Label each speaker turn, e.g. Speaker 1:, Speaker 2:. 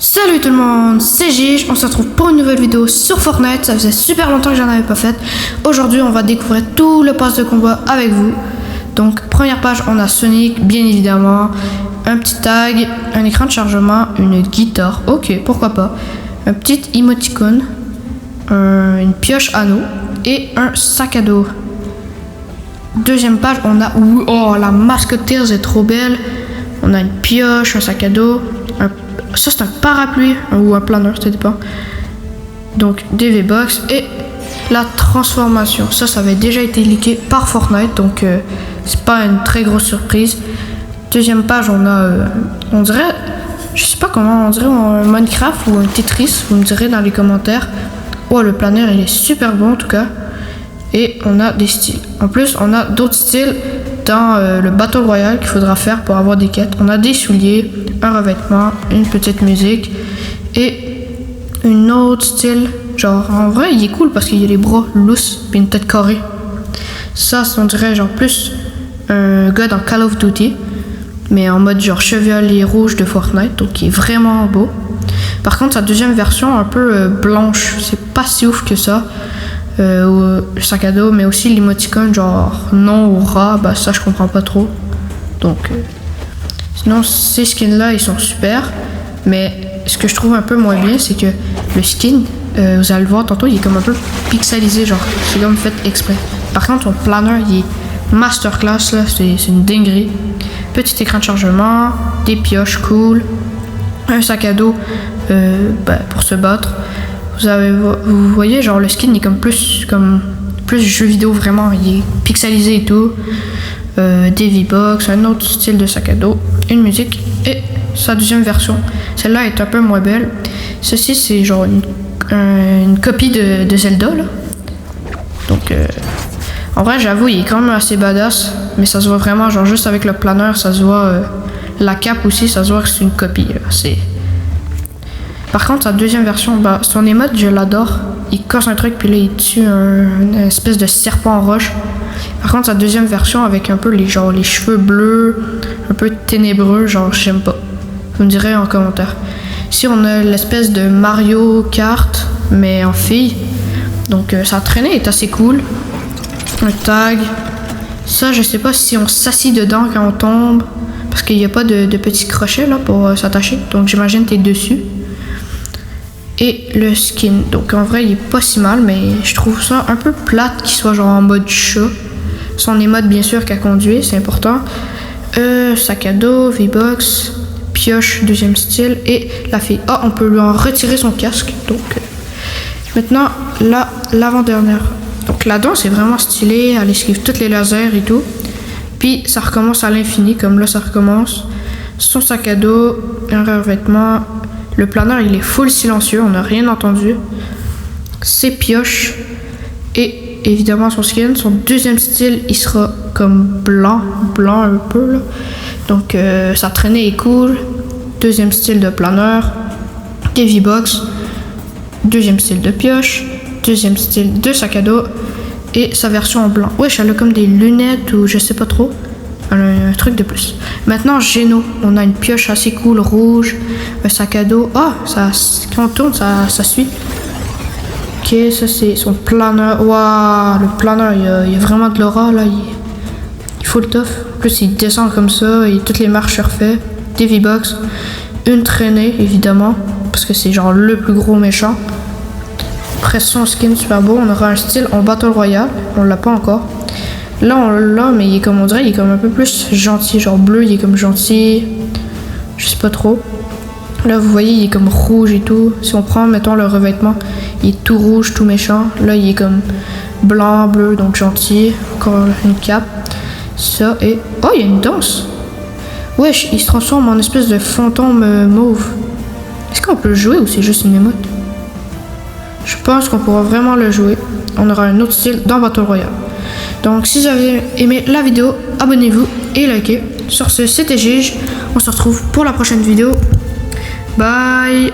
Speaker 1: Salut tout le monde, c'est Gige, on se retrouve pour une nouvelle vidéo sur Fortnite. Ça faisait super longtemps que j'en avais pas fait. Aujourd'hui on va découvrir tout le pass de combat avec vous. Donc première page, on a Sonic bien évidemment, un petit tag, un écran de chargement, une guitare, ok pourquoi pas, un petit emoticon, une pioche anneau et un sac à dos. Deuxième page, on a, oh la mascotte est trop belle. On a une pioche, un sac à dos, ça c'est un parapluie ou un planeur, ça dépend. Donc des V-Bucks et la transformation. Ça avait déjà été leaké par Fortnite, donc c'est pas une très grosse surprise. Deuxième page, on a, on dirait, je sais pas comment, on dirait un Minecraft ou un Tetris, vous me direz dans les commentaires. Oh, le planeur il est super bon en tout cas. Et on a des styles. En plus, on a d'autres styles dans le Battle Royale qu'il faudra faire pour avoir des quêtes. On a des souliers, un revêtement, une petite musique et une autre style. Genre, en vrai, il est cool parce qu'il y a les bras lousses et une tête carrée. Ça, on dirait genre plus un gars dans Call of Duty, mais en mode genre chevalier rouge de Fortnite, donc il est vraiment beau. Par contre, sa deuxième version, un peu blanche, c'est pas si ouf que ça. Le sac à dos, mais aussi l'emoticon genre non ou rat, bah ça je comprends pas trop. Donc sinon ces skins là ils sont super, mais ce que je trouve un peu moins bien c'est que le skin, vous allez le voir tantôt, il est comme un peu pixelisé, genre c'est comme fait exprès. Par contre son planeur il est masterclass là, c'est une dinguerie. Petit écran de chargement, des pioches cool, un sac à dos pour se battre. Vous voyez, genre le skin est comme plus jeu vidéo vraiment, il est pixelisé et tout. Des V-Bucks, un autre style de sac à dos, une musique et sa deuxième version. Celle-là est un peu moins belle. Ceci c'est genre une copie de Zelda là. Donc en vrai j'avoue il est quand même assez badass, mais ça se voit vraiment genre juste avec le planeur, ça se voit la cape aussi, ça se voit que c'est une copie. Par contre, sa deuxième version, bah, son émote, je l'adore. Il casse un truc, puis là, il tue une espèce de serpent en roche. Par contre, sa deuxième version, avec un peu les cheveux bleus, un peu ténébreux, genre, j'aime pas. Vous me direz en commentaire. Ici, on a l'espèce de Mario Kart, mais en fille. Donc, sa traînée est assez cool. Un tag. Ça, je sais pas si on s'assit dedans quand on tombe, parce qu'il n'y a pas de petits crochets, là, pour s'attacher. Donc, j'imagine que t'es dessus. Et le skin, donc en vrai il est pas si mal, mais je trouve ça un peu plate qu'il soit genre en mode chat. Son émote bien sûr qu'à conduire, c'est important. Sac à dos, V-Bucks, pioche, deuxième style et la fille. Ah, on peut lui en retirer son casque. Donc maintenant l'avant-dernière. Donc là-dedans c'est vraiment stylé, elle esquive toutes les lasers et tout. Puis ça recommence à l'infini, comme là ça recommence. Son sac à dos, un revêtement. Le planeur il est full silencieux, on n'a rien entendu. Ses pioches et évidemment son skin. Son deuxième style il sera comme blanc un peu là. Donc sa traînée est cool. Deuxième style de planeur, des V-Bucks, deuxième style de pioche, deuxième style de sac à dos et sa version en blanc. Wesh, elle a comme des lunettes ou je sais pas trop. Un truc de plus. Maintenant Geno, on a une pioche assez cool rouge, un sac à dos. Ah, ça, quand on tourne, ça suit. Ok, ça c'est son planeur. Waouh, le planeur, il y a vraiment de l'aura là. Il faut le tough. En plus, il descend comme ça et toutes les marches se refait. Des V-Bucks, une traînée évidemment, parce que c'est genre le plus gros méchant. Après son skin super beau, on aura un style en Battle Royale. On l'a pas encore. Là on l'a, mais il est comme on dirait, il est comme un peu plus gentil, genre bleu, il est comme gentil, je sais pas trop. Là vous voyez, il est comme rouge et tout. Si on prend, mettons le revêtement, il est tout rouge, tout méchant. Là il est comme blanc, bleu, donc gentil. Encore une cape. Ça et... Oh, il y a une danse. Wesh, il se transforme en espèce de fantôme mauve. Est-ce qu'on peut le jouer ou c'est juste une émote? Je pense qu'on pourra vraiment le jouer. On aura un autre style dans Battle Royale. Donc si vous avez aimé la vidéo, abonnez-vous et likez. Sur ce, c'était Gige. On se retrouve pour la prochaine vidéo. Bye.